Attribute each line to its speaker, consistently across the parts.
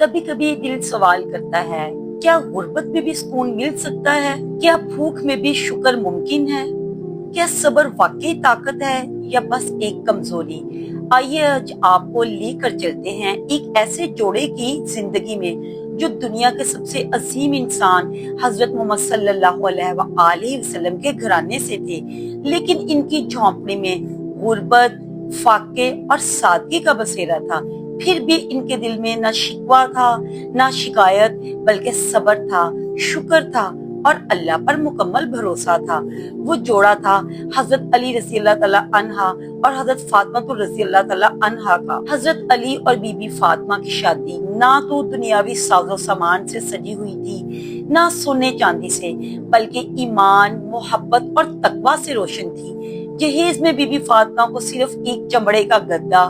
Speaker 1: कभी कभी दिल सवाल करता है, क्या गुर्बत में भी सुकून मिल सकता है? क्या भूख में भी शुक्र मुमकिन है? क्या सब्र वाकई ताकत है या बस एक कमजोरी? आइए आज आपको लेकर चलते हैं एक ऐसे जोड़े की जिंदगी में जो दुनिया के सबसे अजीम इंसान हजरत मोहम्मद सल्लल्लाहु अलैहि वसल्लम के घराने से थे, लेकिन इनकी झोंपड़ी में गुर्बत, फाके और सादगी का बसेरा था। फिर भी इनके दिल में ना शिकवा था, ना शिकायत, बल्कि सब्र था, शुक्र था और अल्लाह पर मुकम्मल भरोसा था। वो जोड़ा था हजरत अली रज़ी अल्लाह तआला अन्हा और हजरत फातिमा रज़ी अल्लाह तआला अन्हा का। हजरत अली और बीबी फातिमा की शादी ना तो दुनियावी साजो सामान से सजी हुई थी, ना सोने चांदी से, बल्कि ईमान, मोहब्बत और तकवा से रोशन थी। जहेज में बीबी फातिमा को सिर्फ एक चमड़े का गद्दा,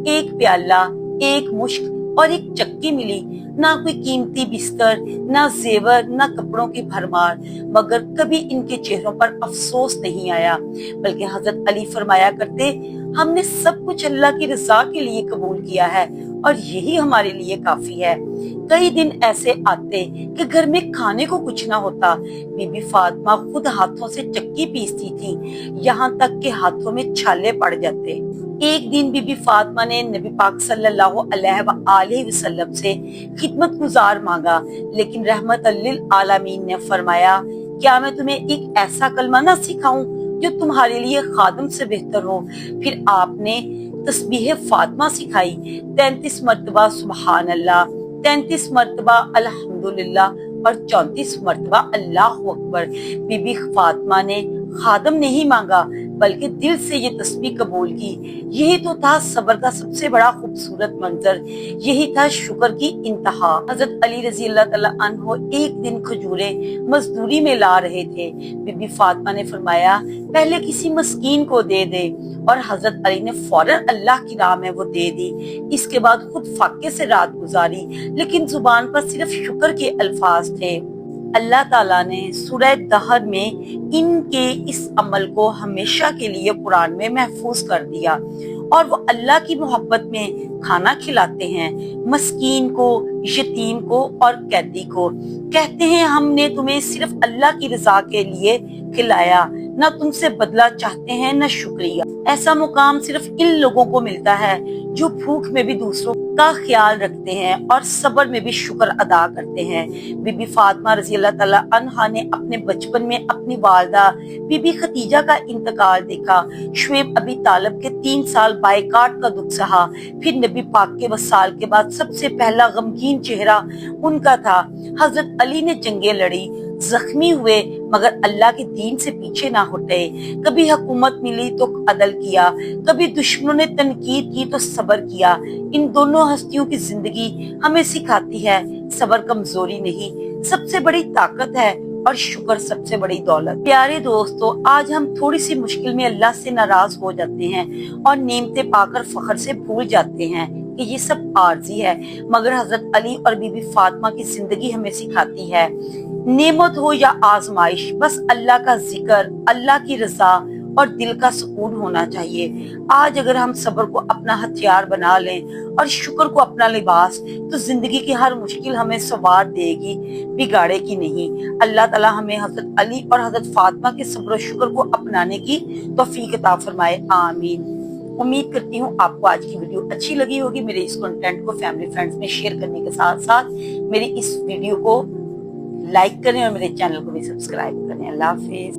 Speaker 1: एक प्याला, एक मुश्क और एक चक्की मिली, ना कोई कीमती बिस्तर, ना जेवर, ना कपड़ों की भरमार, मगर कभी इनके चेहरों पर अफसोस नहीं आया, बल्कि हजरत अली फरमाया करते, हमने सब कुछ अल्लाह की रजा के लिए कबूल किया है और यही हमारे लिए काफी है। कई दिन ऐसे आते कि घर में खाने को कुछ ना होता। बीबी फातिमा खुद हाथों से चक्की पीसती थी, यहाँ तक कि हाथों में छाले पड़ जाते। एक दिन बीबी फातिमा ने नबी पाक सल्लल्लाहु अलैहि वसल्लम से खिदमत गुजार मांगा, लेकिन रहमत लिल आलमीन ने फरमाया, क्या मैं तुम्हें एक ऐसा कलमा ना सिखाऊं जो तुम्हारे लिए खादम से बेहतर हो? फिर आपने तस्बीह फातिमा सिखाई, 33 मर्तबा सुबहान अल्लाह, 33 मर्तबा अल्हम्दुलिल्लाह और 34 मर्तबा अल्लाहु अकबर। बीबी फातिमा ने खादम नहीं मांगा, बल्कि दिल से ये तस्बीह कबूल की। यही तो था सब्र का सबसे बड़ा खूबसूरत मंजर, यही था शुक्र की इंतहा। हजरत अली रजी अल्लाह तआला अन्हो एक दिन खजूरें मजदूरी में ला रहे थे। बीबी फातिमा ने फरमाया, पहले किसी मस्कीन को दे दे, और हजरत अली ने फौरन अल्लाह की राह में वो दे दी। इसके बाद खुद फाके से रात गुजारी, लेकिन जुबान पर सिर्फ शुक्र के अल्फाज थे। अल्लाह ताला ने सूरह दहर में इनके इस अमल को हमेशा के लिए कुरान में महफूज कर दिया, और वो अल्लाह की मोहब्बत में खाना खिलाते हैं मस्कीन को, यतीम को और कैदी को। कहते हैं, हमने तुम्हें सिर्फ अल्लाह की रजा के लिए खिलाया, न तुमसे बदला चाहते हैं न शुक्रिया। ऐसा मुकाम सिर्फ इन लोगों को मिलता है जो भूख में भी दूसरों का ख्याल रखते हैं और सब्र में भी शुक्र अदा करते हैं। बीबी फातिमा रज़ी अल्लाह तआला अन्हा ने अपने बचपन में अपनी वालदा बीबी खदीजा का इंतकाल देखा। शुएब अबी तालिब के 3 साल बाइकाट का दुख सहा। फिर नबी पाक के वसाल के बाद सबसे पहला गमगीन चेहरा उनका था। हजरत अली ने जंगे लड़ी, जख्मी हुए, मगर अल्लाह के दीन से पीछे ना हटे। कभी हुकूमत मिली तो अदल किया, कभी दुश्मनों ने तनकीद की तो सब्र किया। इन दोनों हस्तियों की जिंदगी हमें सिखाती है, सब्र कमजोरी नहीं, सबसे बड़ी ताकत है और शुक्र सबसे बड़ी दौलत। प्यारे दोस्तों, आज हम थोड़ी सी मुश्किल में अल्लाह से नाराज हो जाते हैं और नेमतें पाकर फख्र से भूल जाते हैं कि ये सब आर्जी है, मगर हजरत अली और बीबी फातिमा की जिंदगी हमें सिखाती है, नेमत हो या आजमाइश, बस अल्लाह का जिक्र, अल्लाह की रजा और दिल का सुकून होना चाहिए। आज अगर हम सब्र को अपना हथियार बना लें और शुक्र को अपना लिबास, तो जिंदगी की हर मुश्किल हमें सवार देगी, बिगाड़ेगी नहीं। अल्लाह ताला हमें हजरत अली और हजरत फातिमा के सब्र और शुक्र को अपनाने की तौफीक अता फरमाए, आमीन। उम्मीद करती हूँ आपको आज की वीडियो अच्छी लगी होगी। मेरे इस कंटेंट को फैमिली फ्रेंड्स में शेयर करने के साथ साथ मेरी इस वीडियो को लाइक करें और मेरे चैनल को भी सब्सक्राइब करें। अल्लाह हाफिज।